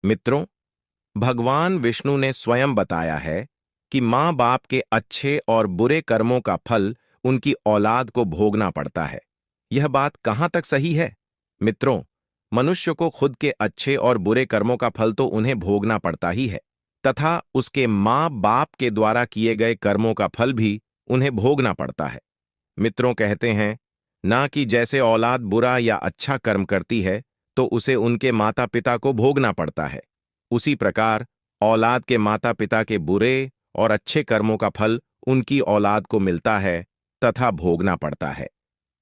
मित्रों, भगवान विष्णु ने स्वयं बताया है कि माँ बाप के अच्छे और बुरे कर्मों का फल उनकी औलाद को भोगना पड़ता है। यह बात कहाँ तक सही है? मित्रों, मनुष्य को खुद के अच्छे और बुरे कर्मों का फल तो उन्हें भोगना पड़ता ही है, तथा उसके माँ बाप के द्वारा किए गए कर्मों का फल भी उन्हें भोगना पड़ता है। मित्रों, कहते हैं ना कि जैसे औलाद बुरा या अच्छा कर्म करती है तो उसे उनके माता पिता को भोगना पड़ता है, उसी प्रकार औलाद के माता पिता के बुरे और अच्छे कर्मों का फल उनकी औलाद को मिलता है तथा भोगना पड़ता है।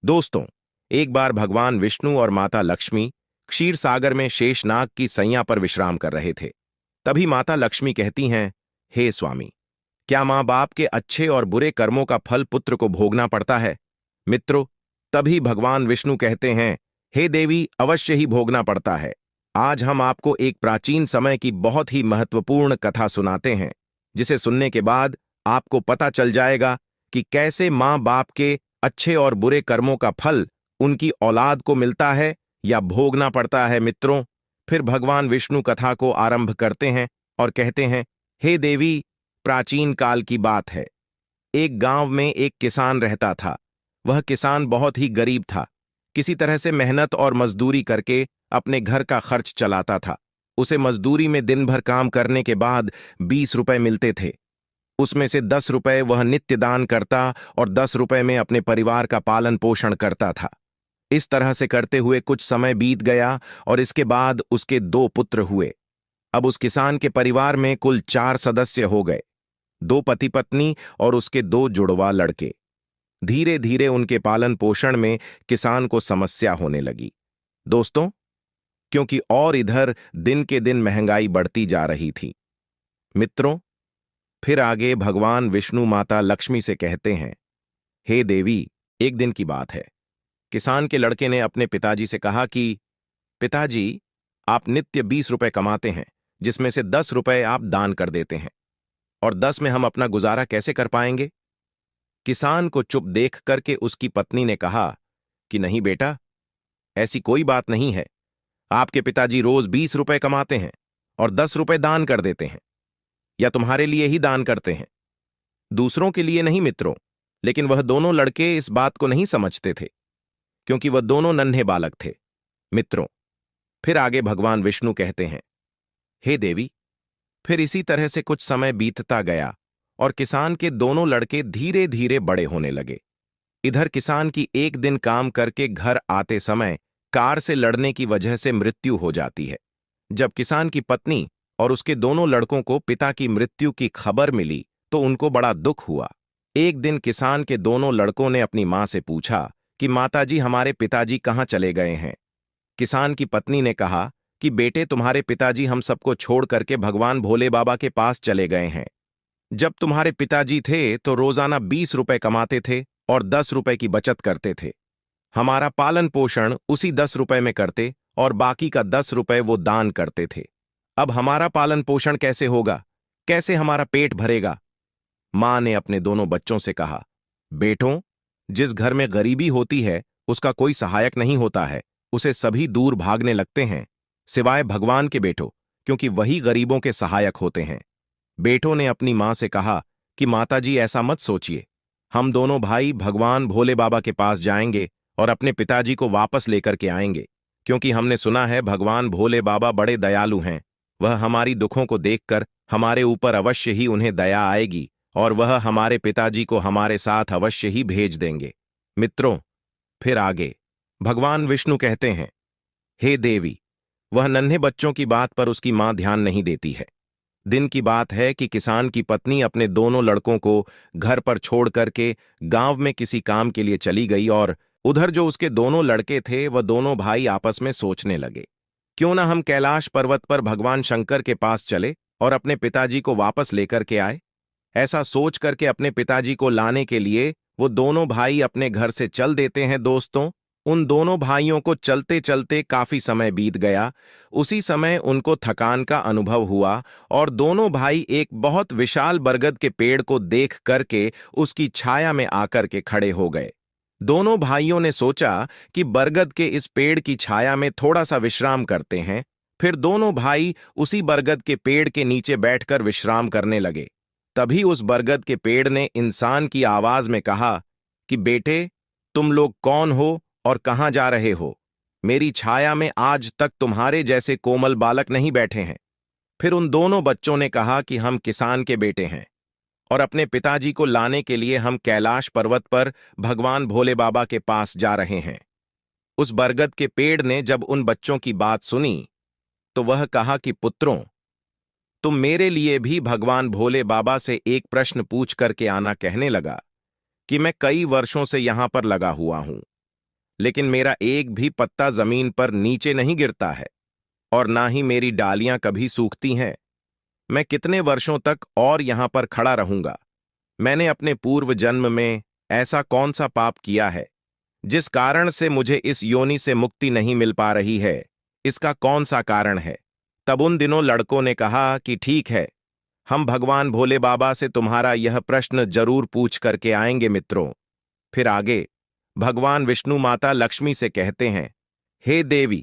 दोस्तों, एक बार भगवान विष्णु और माता लक्ष्मी क्षीर सागर में शेषनाग की सैया पर विश्राम कर रहे थे। तभी माता लक्ष्मी कहती हैं, हे स्वामी, क्या माँ बाप के अच्छे और बुरे कर्मों का फल पुत्र को भोगना पड़ता है? मित्रों, तभी भगवान विष्णु कहते हैं, हे देवी, अवश्य ही भोगना पड़ता है। आज हम आपको एक प्राचीन समय की बहुत ही महत्वपूर्ण कथा सुनाते हैं, जिसे सुनने के बाद आपको पता चल जाएगा कि कैसे माँ बाप के अच्छे और बुरे कर्मों का फल उनकी औलाद को मिलता है या भोगना पड़ता है। मित्रों, फिर भगवान विष्णु कथा को आरंभ करते हैं और कहते हैं, हे देवी, प्राचीन काल की बात है। एक गांव में एक किसान रहता था। वह किसान बहुत ही गरीब था। किसी तरह से मेहनत और मजदूरी करके अपने घर का खर्च चलाता था। उसे मजदूरी में दिन भर काम करने के बाद 20 रुपए मिलते थे। उसमें से 10 रुपए वह नित्य दान करता और 10 रुपए में अपने परिवार का पालन पोषण करता था। इस तरह से करते हुए कुछ समय बीत गया और इसके बाद उसके 2 पुत्र हुए। अब उस किसान के परिवार में कुल 4 सदस्य हो गए, 2 पति पत्नी और उसके 2 जुड़वा लड़के। धीरे धीरे उनके पालन पोषण में किसान को समस्या होने लगी। दोस्तों, क्योंकि और इधर दिन के दिन महंगाई बढ़ती जा रही थी। मित्रों, फिर आगे भगवान विष्णु माता लक्ष्मी से कहते हैं, हे देवी, एक दिन की बात है। किसान के लड़के ने अपने पिताजी से कहा कि पिताजी, आप नित्य 20 रुपए कमाते हैं, जिसमें से 10 रुपए आप दान कर देते हैं, और 10 में हम अपना गुजारा कैसे कर पाएंगे? किसान को चुप देख करके उसकी पत्नी ने कहा कि नहीं बेटा, ऐसी कोई बात नहीं है। आपके पिताजी रोज 20 रुपए कमाते हैं और 10 रुपए दान कर देते हैं, या तुम्हारे लिए ही दान करते हैं, दूसरों के लिए नहीं। मित्रों, लेकिन वह दोनों लड़के इस बात को नहीं समझते थे, क्योंकि वह दोनों नन्हे बालक थे। मित्रों, फिर आगे भगवान विष्णु कहते हैं, हे देवी, फिर इसी तरह से कुछ समय बीतता गया और किसान के दोनों लड़के धीरे धीरे बड़े होने लगे। इधर किसान की एक दिन काम करके घर आते समय कार से लड़ने की वजह से मृत्यु हो जाती है। जब किसान की पत्नी और उसके दोनों लड़कों को पिता की मृत्यु की खबर मिली तो उनको बड़ा दुख हुआ। एक दिन किसान के दोनों लड़कों ने अपनी मां से पूछा कि माताजी, हमारे पिताजी कहाँ चले गए हैं? किसान की पत्नी ने कहा कि बेटे, तुम्हारे पिताजी हम सबको छोड़ करके भगवान भोले बाबा के पास चले गए हैं। जब तुम्हारे पिताजी थे तो रोजाना 20 रुपए कमाते थे और 10 रुपए की बचत करते थे। हमारा पालन पोषण उसी 10 रुपए में करते और बाकी का 10 रुपए वो दान करते थे। अब हमारा पालन पोषण कैसे होगा? कैसे हमारा पेट भरेगा? मां ने अपने दोनों बच्चों से कहा, बेटों, जिस घर में गरीबी होती है उसका कोई सहायक नहीं होता है, उसे सभी दूर भागने लगते हैं, सिवाय भगवान के बेटों, क्योंकि वही गरीबों के सहायक होते हैं। बेटों ने अपनी मां से कहा कि माताजी, ऐसा मत सोचिए, हम दोनों भाई भगवान भोले बाबा के पास जाएंगे और अपने पिताजी को वापस लेकर के आएंगे, क्योंकि हमने सुना है भगवान भोले बाबा बड़े दयालु हैं। वह हमारी दुखों को देखकर हमारे ऊपर अवश्य ही उन्हें दया आएगी और वह हमारे पिताजी को हमारे साथ अवश्य ही भेज देंगे। मित्रों, फिर आगे भगवान विष्णु कहते हैं, हे देवी, वह नन्हे बच्चों की बात पर उसकी मां ध्यान नहीं देती है। दिन की बात है कि किसान की पत्नी अपने दोनों लड़कों को घर पर छोड़ करके गांव में किसी काम के लिए चली गई और उधर जो उसके दोनों लड़के थे वह दोनों भाई आपस में सोचने लगे, क्यों ना हम कैलाश पर्वत पर भगवान शंकर के पास चले और अपने पिताजी को वापस लेकर के आए। ऐसा सोच करके अपने पिताजी को लाने के लिए वो दोनों भाई अपने घर से चल देते हैं। दोस्तों, उन दोनों भाइयों को चलते चलते काफी समय बीत गया। उसी समय उनको थकान का अनुभव हुआ और दोनों भाई एक बहुत विशाल बरगद के पेड़ को देख करके उसकी छाया में आकर के खड़े हो गए। दोनों भाइयों ने सोचा कि बरगद के इस पेड़ की छाया में थोड़ा सा विश्राम करते हैं, फिर दोनों भाई उसी बरगद के पेड़ के नीचे बैठकर विश्राम करने लगे। तभी उस बरगद के पेड़ ने इंसान की आवाज में कहा कि बेटे, तुम लोग कौन हो और कहां जा रहे हो? मेरी छाया में आज तक तुम्हारे जैसे कोमल बालक नहीं बैठे हैं। फिर उन दोनों बच्चों ने कहा कि हम किसान के बेटे हैं और अपने पिताजी को लाने के लिए हम कैलाश पर्वत पर भगवान भोले बाबा के पास जा रहे हैं। उस बरगद के पेड़ ने जब उन बच्चों की बात सुनी तो वह कहा कि पुत्रों, तुम मेरे लिए भी भगवान भोले बाबा से एक प्रश्न पूछ करके आना। कहने लगा कि मैं कई वर्षों से यहां पर लगा हुआ हूं, लेकिन मेरा एक भी पत्ता जमीन पर नीचे नहीं गिरता है और ना ही मेरी डालियां कभी सूखती हैं। मैं कितने वर्षों तक और यहां पर खड़ा रहूंगा? मैंने अपने पूर्व जन्म में ऐसा कौन सा पाप किया है जिस कारण से मुझे इस योनि से मुक्ति नहीं मिल पा रही है? इसका कौन सा कारण है? तब उन दिनों लड़कों ने कहा कि ठीक है, हम भगवान भोले बाबा से तुम्हारा यह प्रश्न जरूर पूछ करके आएंगे मित्रों। फिर आगे भगवान विष्णु माता लक्ष्मी से कहते हैं, हे देवी।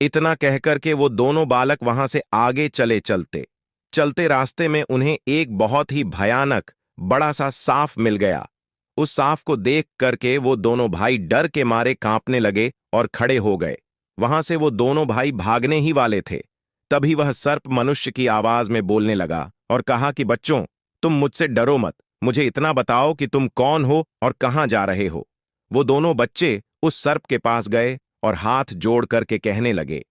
इतना कहकर के वो दोनों बालक वहां से आगे चले। चलते चलते रास्ते में उन्हें एक बहुत ही भयानक बड़ा सा सांप मिल गया। उस सांप को देख करके वो दोनों भाई डर के मारे कांपने लगे और खड़े हो गए। वहां से वो दोनों भाई भागने ही वाले थे, तभी वह सर्प मनुष्य की आवाज में बोलने लगा और कहा कि बच्चों, तुम मुझसे डरो मत, मुझे इतना बताओ कि तुम कौन हो और कहां जा रहे हो। वो दोनों बच्चे उस सर्प के पास गए और हाथ जोड़ करके कहने लगे,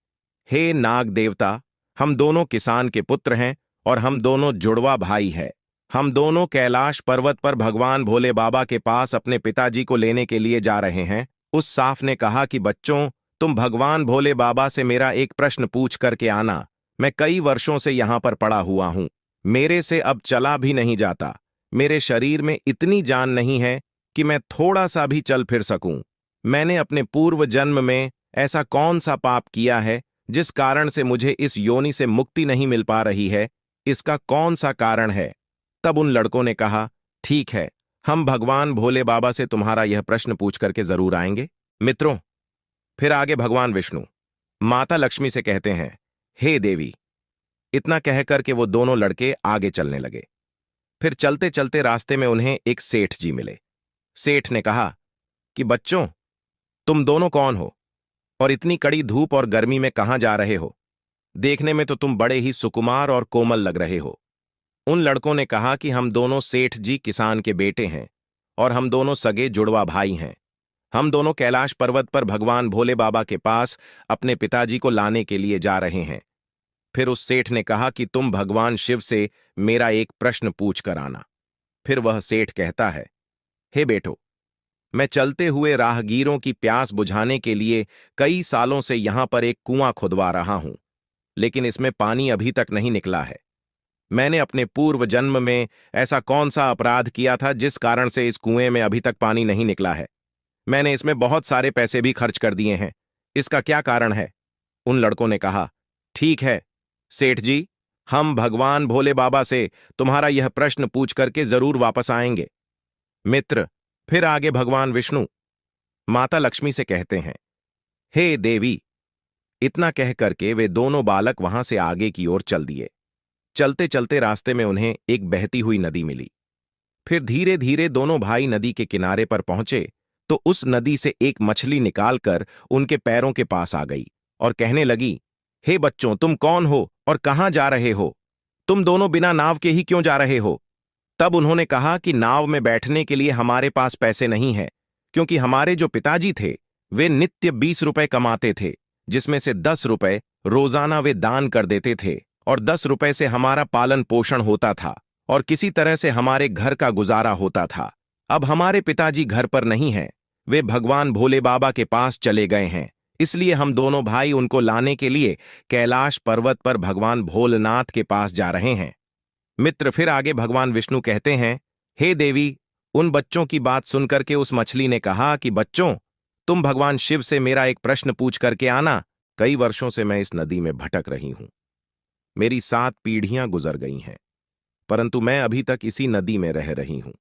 हे नाग देवता, हम दोनों किसान के पुत्र हैं और हम दोनों जुड़वा भाई हैं। हम दोनों कैलाश पर्वत पर भगवान भोले बाबा के पास अपने पिताजी को लेने के लिए जा रहे हैं। उस सांप ने कहा कि बच्चों, तुम भगवान भोले बाबा से मेरा एक प्रश्न पूछ करके आना। मैं कई वर्षों से यहां पर पड़ा हुआ हूं, मेरे से अब चला भी नहीं जाता। मेरे शरीर में इतनी जान नहीं है कि मैं थोड़ा सा भी चल फिर सकूं। मैंने अपने पूर्व जन्म में ऐसा कौन सा पाप किया है जिस कारण से मुझे इस योनि से मुक्ति नहीं मिल पा रही है? इसका कौन सा कारण है? तब उन लड़कों ने कहा, ठीक है, हम भगवान भोले बाबा से तुम्हारा यह प्रश्न पूछ करके जरूर आएंगे मित्रों। फिर आगे भगवान विष्णु माता लक्ष्मी से कहते हैं, हे देवी। इतना कहकर के वो दोनों लड़के आगे चलने लगे। फिर चलते चलते रास्ते में उन्हें एक सेठ जी मिले। सेठ ने कहा कि बच्चों, तुम दोनों कौन हो और इतनी कड़ी धूप और गर्मी में कहां जा रहे हो? देखने में तो तुम बड़े ही सुकुमार और कोमल लग रहे हो। उन लड़कों ने कहा कि हम दोनों सेठ जी किसान के बेटे हैं और हम दोनों सगे जुड़वा भाई हैं। हम दोनों कैलाश पर्वत पर भगवान भोले बाबा के पास अपने पिताजी को लाने के लिए जा रहे हैं। फिर उस सेठ ने कहा कि तुम भगवान शिव से मेरा एक प्रश्न पूछ कर आना। फिर वह सेठ कहता है, हे बेटो, मैं चलते हुए राहगीरों की प्यास बुझाने के लिए कई सालों से यहां पर एक कुआं खुदवा रहा हूं, लेकिन इसमें पानी अभी तक नहीं निकला है। मैंने अपने पूर्व जन्म में ऐसा कौन सा अपराध किया था जिस कारण से इस कुएं में अभी तक पानी नहीं निकला है? मैंने इसमें बहुत सारे पैसे भी खर्च कर दिए हैं, इसका क्या कारण है? उन लड़कों ने कहा, ठीक है सेठ जी, हम भगवान भोले बाबा से तुम्हारा यह प्रश्न पूछ करके जरूर वापस आएंगे मित्र। फिर आगे भगवान विष्णु माता लक्ष्मी से कहते हैं, हे देवी। इतना कह करके वे दोनों बालक वहां से आगे की ओर चल दिए। चलते चलते रास्ते में उन्हें एक बहती हुई नदी मिली। फिर धीरे धीरे दोनों भाई नदी के किनारे पर पहुंचे तो उस नदी से एक मछली निकालकर उनके पैरों के पास आ गई और कहने लगी, हे बच्चों, तुम कौन हो और कहां जा रहे हो? तुम दोनों बिना नाव के ही क्यों जा रहे हो? तब उन्होंने कहा कि नाव में बैठने के लिए हमारे पास पैसे नहीं है, क्योंकि हमारे जो पिताजी थे वे नित्य 20 रुपए कमाते थे, जिसमें से 10 रुपए रोजाना वे दान कर देते थे और 10 रुपए से हमारा पालन पोषण होता था और किसी तरह से हमारे घर का गुजारा होता था। अब हमारे पिताजी घर पर नहीं हैं, वे भगवान भोले बाबा के पास चले गए हैं, इसलिए हम दोनों भाई उनको लाने के लिए कैलाश पर्वत पर भगवान भोलेनाथ के पास जा रहे हैं मित्र। फिर आगे भगवान विष्णु कहते हैं, हे देवी। उन बच्चों की बात सुनकर के उस मछली ने कहा कि बच्चों, तुम भगवान शिव से मेरा एक प्रश्न पूछ करके आना। कई वर्षों से मैं इस नदी में भटक रही हूं, मेरी 7 पीढ़ियां गुजर गई हैं, परंतु मैं अभी तक इसी नदी में रह रही हूं।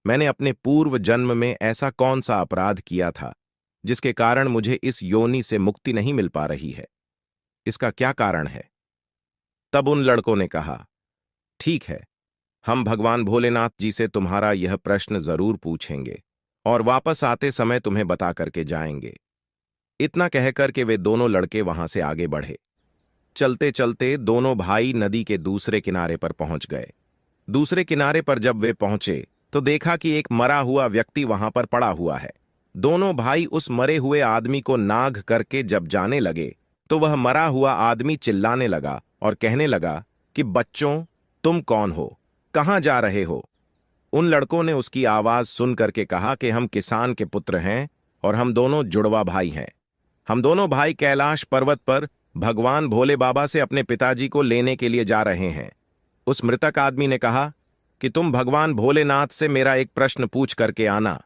मैंने अपने पूर्व जन्म में ऐसा कौन सा अपराध किया था जिसके कारण मुझे इस योनि से मुक्ति नहीं मिल पा रही है? इसका क्या कारण है? तब उन लड़कों ने कहा, ठीक है, हम भगवान भोलेनाथ जी से तुम्हारा यह प्रश्न जरूर पूछेंगे और वापस आते समय तुम्हें बता करके जाएंगे। इतना कहकर के वे दोनों लड़के वहां से आगे बढ़े। चलते चलते दोनों भाई नदी के दूसरे किनारे पर पहुंच गए। दूसरे किनारे पर जब वे पहुंचे तो देखा कि एक मरा हुआ व्यक्ति वहां पर पड़ा हुआ है। दोनों भाई उस मरे हुए आदमी को नाग करके जब जाने लगे तो वह मरा हुआ आदमी चिल्लाने लगा और कहने लगा कि बच्चों, तुम कौन हो, कहां जा रहे हो? उन लड़कों ने उसकी आवाज सुन करके कहा कि हम किसान के पुत्र हैं और हम दोनों जुड़वा भाई हैं। हम दोनों भाई कैलाश पर्वत पर भगवान भोले बाबा से अपने पिताजी को लेने के लिए जा रहे हैं। उस मृतक आदमी ने कहा कि तुम भगवान भोलेनाथ से मेरा एक प्रश्न पूछ करके आना।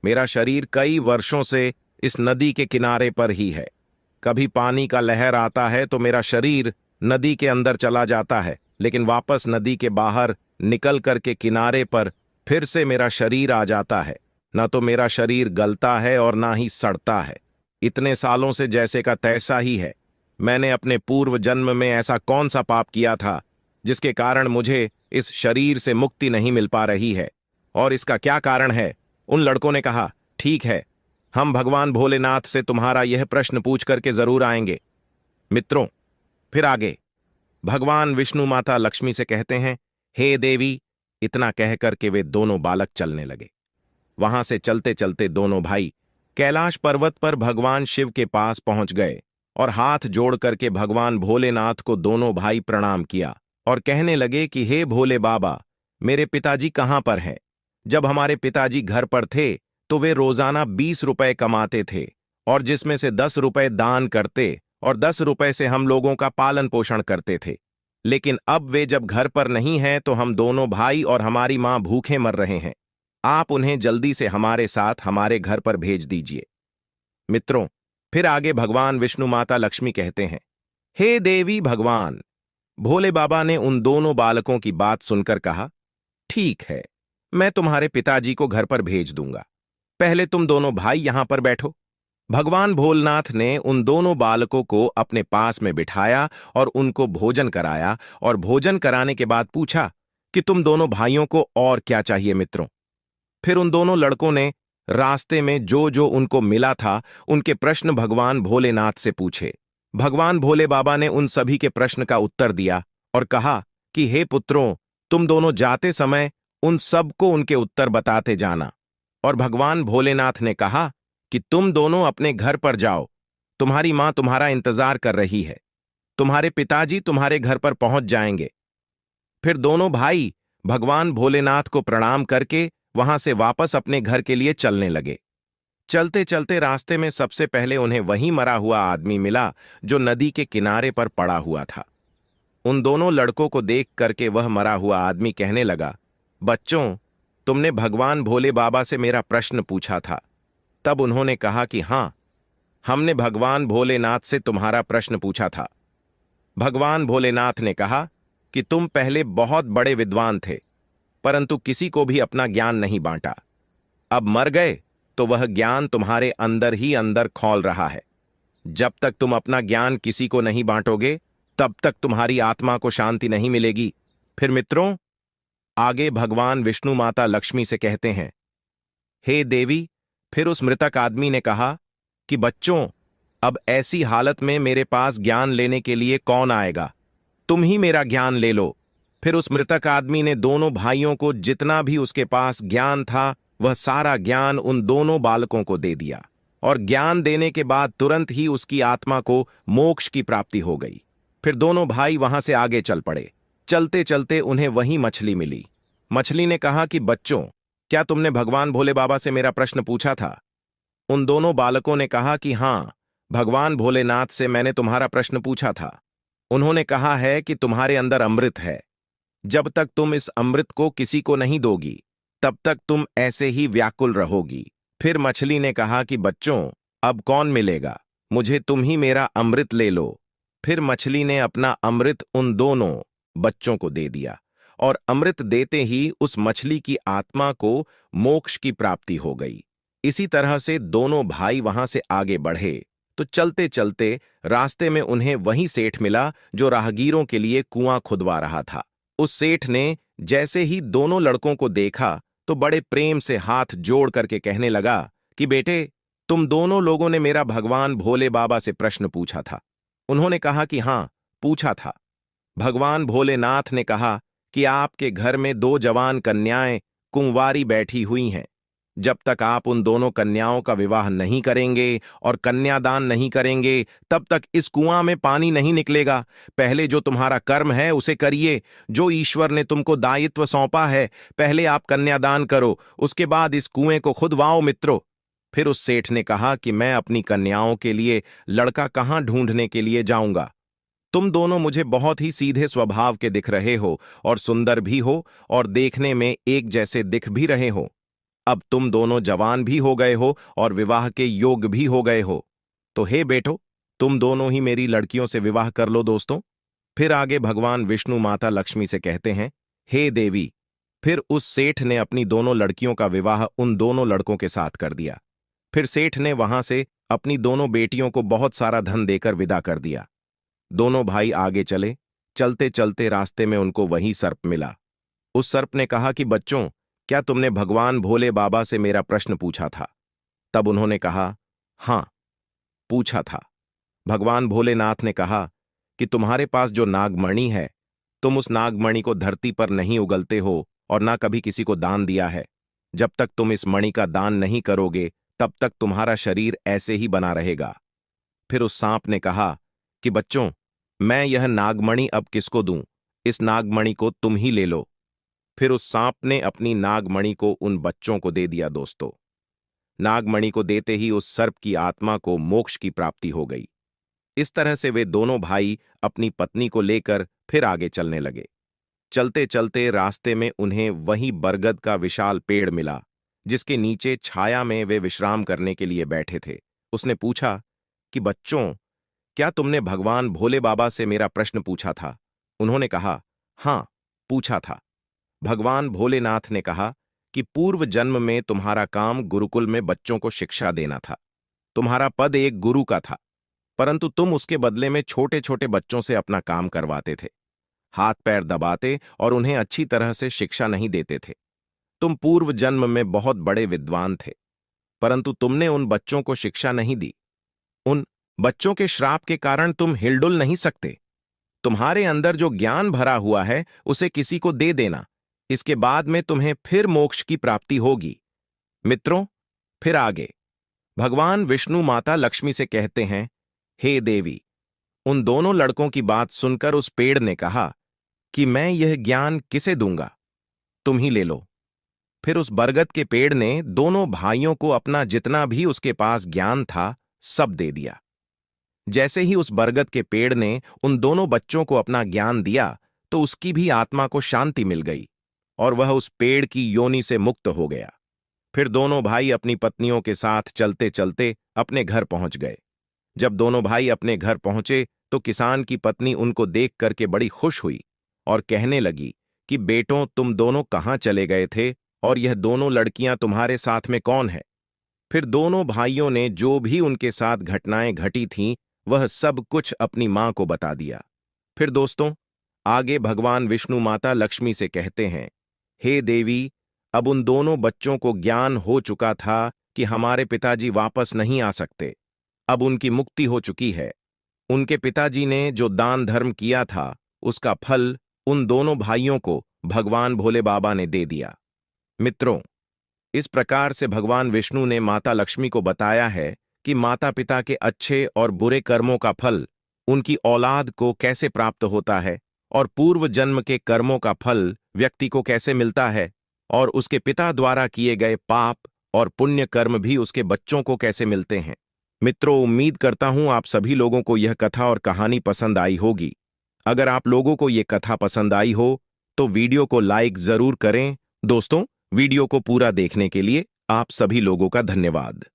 मेरा शरीर कई वर्षों से इस नदी के किनारे पर ही है। कभी पानी का लहर आता है तो मेरा शरीर नदी के अंदर चला जाता है, लेकिन वापस नदी के बाहर निकल करके किनारे पर फिर से मेरा शरीर आ जाता है। न तो मेरा शरीर गलता है और ना ही सड़ता है। इतने सालों से जैसे का तैसा ही है। मैंने अपने पूर्व जन्म में ऐसा कौन सा पाप किया था जिसके कारण मुझे इस शरीर से मुक्ति नहीं मिल पा रही है, और इसका क्या कारण है? उन लड़कों ने कहा, ठीक है, हम भगवान भोलेनाथ से तुम्हारा यह प्रश्न पूछ करके जरूर आएंगे। मित्रों, फिर आगे भगवान विष्णु माता लक्ष्मी से कहते हैं, हे देवी। इतना कह करके वे दोनों बालक चलने लगे। वहां से चलते चलते दोनों भाई कैलाश पर्वत पर भगवान शिव के पास पहुंच गए और हाथ जोड़ करके भगवान भोलेनाथ को दोनों भाई प्रणाम किया और कहने लगे कि हे भोले बाबा, मेरे पिताजी कहां पर हैं? जब हमारे पिताजी घर पर थे तो वे रोजाना 20 रुपए कमाते थे और जिसमें से 10 रुपए दान करते और 10 रुपए से हम लोगों का पालन पोषण करते थे। लेकिन अब वे जब घर पर नहीं हैं तो हम दोनों भाई और हमारी मां भूखे मर रहे हैं। आप उन्हें जल्दी से हमारे साथ हमारे घर पर भेज दीजिए। मित्रों, फिर आगे भगवान विष्णु माता लक्ष्मी कहते हैं, हे देवी भगवान। भोले बाबा ने उन दोनों बालकों की बात सुनकर कहा, ठीक है, मैं तुम्हारे पिताजी को घर पर भेज दूंगा। पहले तुम दोनों भाई यहां पर बैठो। भगवान भोलेनाथ ने उन दोनों बालकों को अपने पास में बिठाया और उनको भोजन कराया, और भोजन कराने के बाद पूछा कि तुम दोनों भाइयों को और क्या चाहिए मित्रों। फिर उन दोनों लड़कों ने रास्ते में जो जो उनको मिला था उनके प्रश्न भगवान भोलेनाथ से पूछे। भगवान भोले बाबा ने उन सभी के प्रश्न का उत्तर दिया और कहा कि हे पुत्रों, तुम दोनों जाते समय उन सबको उनके उत्तर बताते जाना। और भगवान भोलेनाथ ने कहा कि तुम दोनों अपने घर पर जाओ, तुम्हारी मां तुम्हारा इंतजार कर रही है। तुम्हारे पिताजी तुम्हारे घर पर पहुंच जाएंगे। फिर दोनों भाई भगवान भोलेनाथ को प्रणाम करके वहां से वापस अपने घर के लिए चलने लगे। चलते चलते रास्ते में सबसे पहले उन्हें वही मरा हुआ आदमी मिला जो नदी के किनारे पर पड़ा हुआ था। उन दोनों लड़कों को देख करके वह मरा हुआ आदमी कहने लगा, बच्चों, तुमने भगवान भोले बाबा से मेरा प्रश्न पूछा था। तब उन्होंने कहा कि हां, हमने भगवान भोलेनाथ से तुम्हारा प्रश्न पूछा था। भगवान भोलेनाथ ने कहा कि तुम पहले बहुत बड़े विद्वान थे, परंतु किसी को भी अपना ज्ञान नहीं बांटा। अब मर गए तो वह ज्ञान तुम्हारे अंदर ही अंदर खौल रहा है। जब तक तुम अपना ज्ञान किसी को नहीं बांटोगे तब तक तुम्हारी आत्मा को शांति नहीं मिलेगी। फिर मित्रों, आगे भगवान विष्णु माता लक्ष्मी से कहते हैं, हे देवी। फिर उस मृतक आदमी ने कहा कि बच्चों, अब ऐसी हालत में मेरे पास ज्ञान लेने के लिए कौन आएगा? तुम ही मेरा ज्ञान ले लो। फिर उस मृतक आदमी ने दोनों भाइयों को जितना भी उसके पास ज्ञान था वह सारा ज्ञान उन दोनों बालकों को दे दिया, और ज्ञान देने के बाद तुरंत ही उसकी आत्मा को मोक्ष की प्राप्ति हो गई। फिर दोनों भाई वहां से आगे चल पड़े। चलते चलते उन्हें वही मछली मिली। मछली ने कहा कि बच्चों, क्या तुमने भगवान भोले बाबा से मेरा प्रश्न पूछा था? उन दोनों बालकों ने कहा कि हां, भगवान भोलेनाथ से मैंने तुम्हारा प्रश्न पूछा था। उन्होंने कहा है कि तुम्हारे अंदर अमृत है। जब तक तुम इस अमृत को किसी को नहीं दोगी तब तक तुम ऐसे ही व्याकुल रहोगी। फिर मछली ने कहा कि बच्चों, अब कौन मिलेगा? मुझे तुम ही मेरा अमृत ले लो। फिर मछली ने अपना अमृत उन दोनों बच्चों को दे दिया, और अमृत देते ही उस मछली की आत्मा को मोक्ष की प्राप्ति हो गई। इसी तरह से दोनों भाई वहां से आगे बढ़े तो चलते चलते रास्ते में उन्हें वही सेठ मिला जो राहगीरों के लिए कुआं खुदवा रहा था। उस सेठ ने जैसे ही दोनों लड़कों को देखा तो बड़े प्रेम से हाथ जोड़ करके कहने लगा कि बेटे, तुम दोनों लोगों ने मेरा भगवान भोले बाबा से प्रश्न पूछा था। उन्होंने कहा कि हां, पूछा था। भगवान भोलेनाथ ने कहा कि आपके घर में 2 जवान कन्याएं कुंवारी बैठी हुई हैं। जब तक आप उन दोनों कन्याओं का विवाह नहीं करेंगे और कन्यादान नहीं करेंगे, तब तक इस कुआं में पानी नहीं निकलेगा। पहले जो तुम्हारा कर्म है उसे करिए। जो ईश्वर ने तुमको दायित्व सौंपा है, पहले आप कन्यादान करो, उसके बाद इस कुएं को खुदवाओ मित्रों। फिर उस सेठ ने कहा कि मैं अपनी कन्याओं के लिए लड़का कहां ढूंढने के लिए जाऊंगा। तुम दोनों मुझे बहुत ही सीधे स्वभाव के दिख रहे हो और सुंदर भी हो और देखने में एक जैसे दिख भी रहे हो। अब तुम दोनों जवान भी हो गए हो और विवाह के योग्य भी हो गए हो, तो हे बेटो, तुम दोनों ही मेरी लड़कियों से विवाह कर लो दोस्तों। फिर आगे भगवान विष्णु माता लक्ष्मी से कहते हैं, हे देवी। फिर उस सेठ ने अपनी दोनों लड़कियों का विवाह उन दोनों लड़कों के साथ कर दिया। फिर सेठ ने वहां से अपनी दोनों बेटियों को बहुत सारा धन देकर विदा कर दिया। दोनों भाई आगे चले। चलते चलते रास्ते में उनको वही सर्प मिला। उस सर्प ने कहा कि बच्चों, क्या तुमने भगवान भोले बाबा से मेरा प्रश्न पूछा था? तब उन्होंने कहा, हां, पूछा था। भगवान भोलेनाथ ने कहा कि तुम्हारे पास जो नागमणि है, तुम उस नागमणि को धरती पर नहीं उगलते हो और ना कभी किसी को दान दिया है। जब तक तुम इस मणि का दान नहीं करोगे, तब तक तुम्हारा शरीर ऐसे ही बना रहेगा। फिर उस सांप ने कहा कि बच्चों, मैं यह नागमणि अब किसको दूं? इस नागमणि को तुम ही ले लो। फिर उस सांप ने अपनी नागमणि को उन बच्चों को दे दिया दोस्तों। नागमणि को देते ही उस सर्प की आत्मा को मोक्ष की प्राप्ति हो गई। इस तरह से वे दोनों भाई अपनी पत्नी को लेकर फिर आगे चलने लगे। चलते चलते रास्ते में उन्हें वही बरगद का विशाल पेड़ मिला, जिसके नीचे छाया में वे विश्राम करने के लिए बैठे थे। उसने पूछा कि बच्चों, क्या तुमने भगवान भोले बाबा से मेरा प्रश्न पूछा था? उन्होंने कहा, हां, पूछा था। भगवान भोलेनाथ ने कहा कि पूर्व जन्म में तुम्हारा काम गुरुकुल में बच्चों को शिक्षा देना था। तुम्हारा पद एक गुरु का था, परंतु तुम उसके बदले में छोटे छोटे बच्चों से अपना काम करवाते थे, हाथ पैर दबाते और उन्हें अच्छी तरह से शिक्षा नहीं देते थे। तुम पूर्व जन्म में बहुत बड़े विद्वान थे, परंतु तुमने उन बच्चों को शिक्षा नहीं दी। उन बच्चों के श्राप के कारण तुम हिलडुल नहीं सकते। तुम्हारे अंदर जो ज्ञान भरा हुआ है उसे किसी को दे देना, इसके बाद में तुम्हें फिर मोक्ष की प्राप्ति होगी। मित्रों, फिर आगे भगवान विष्णु माता लक्ष्मी से कहते हैं, हे देवी। उन दोनों लड़कों की बात सुनकर उस पेड़ ने कहा कि मैं यह ज्ञान किसे दूंगा, तुम ही ले लो। फिर उस बरगद के पेड़ ने दोनों भाइयों को अपना जितना भी उसके पास ज्ञान था सब दे दिया। जैसे ही उस बरगद के पेड़ ने उन दोनों बच्चों को अपना ज्ञान दिया, तो उसकी भी आत्मा को शांति मिल गई और वह उस पेड़ की योनि से मुक्त हो गया। फिर दोनों भाई अपनी पत्नियों के साथ चलते चलते अपने घर पहुंच गए। जब दोनों भाई अपने घर पहुंचे तो किसान की पत्नी उनको देख करके बड़ी खुश हुई और कहने लगी कि बेटों, तुम दोनों कहाँ चले गए थे और यह दोनों लड़कियां तुम्हारे साथ में कौन है? फिर दोनों भाइयों ने जो भी उनके साथ घटनाएं घटी थीं, वह सब कुछ अपनी मां को बता दिया। फिर दोस्तों, आगे भगवान विष्णु माता लक्ष्मी से कहते हैं, हे देवी, अब उन दोनों बच्चों को ज्ञान हो चुका था कि हमारे पिताजी वापस नहीं आ सकते। अब उनकी मुक्ति हो चुकी है। उनके पिताजी ने जो दान धर्म किया था, उसका फल उन दोनों भाइयों को भगवान भोले बाबा ने दे दिया। मित्रों, इस प्रकार से भगवान विष्णु ने माता लक्ष्मी को बताया है कि माता पिता के अच्छे और बुरे कर्मों का फल उनकी औलाद को कैसे प्राप्त होता है और पूर्व जन्म के कर्मों का फल व्यक्ति को कैसे मिलता है और उसके पिता द्वारा किए गए पाप और पुण्य कर्म भी उसके बच्चों को कैसे मिलते हैं। मित्रों, उम्मीद करता हूं आप सभी लोगों को यह कथा और कहानी पसंद आई होगी। अगर आप लोगों को यह कथा पसंद आई हो तो वीडियो को लाइक जरूर करें। दोस्तों, वीडियो को पूरा देखने के लिए आप सभी लोगों का धन्यवाद।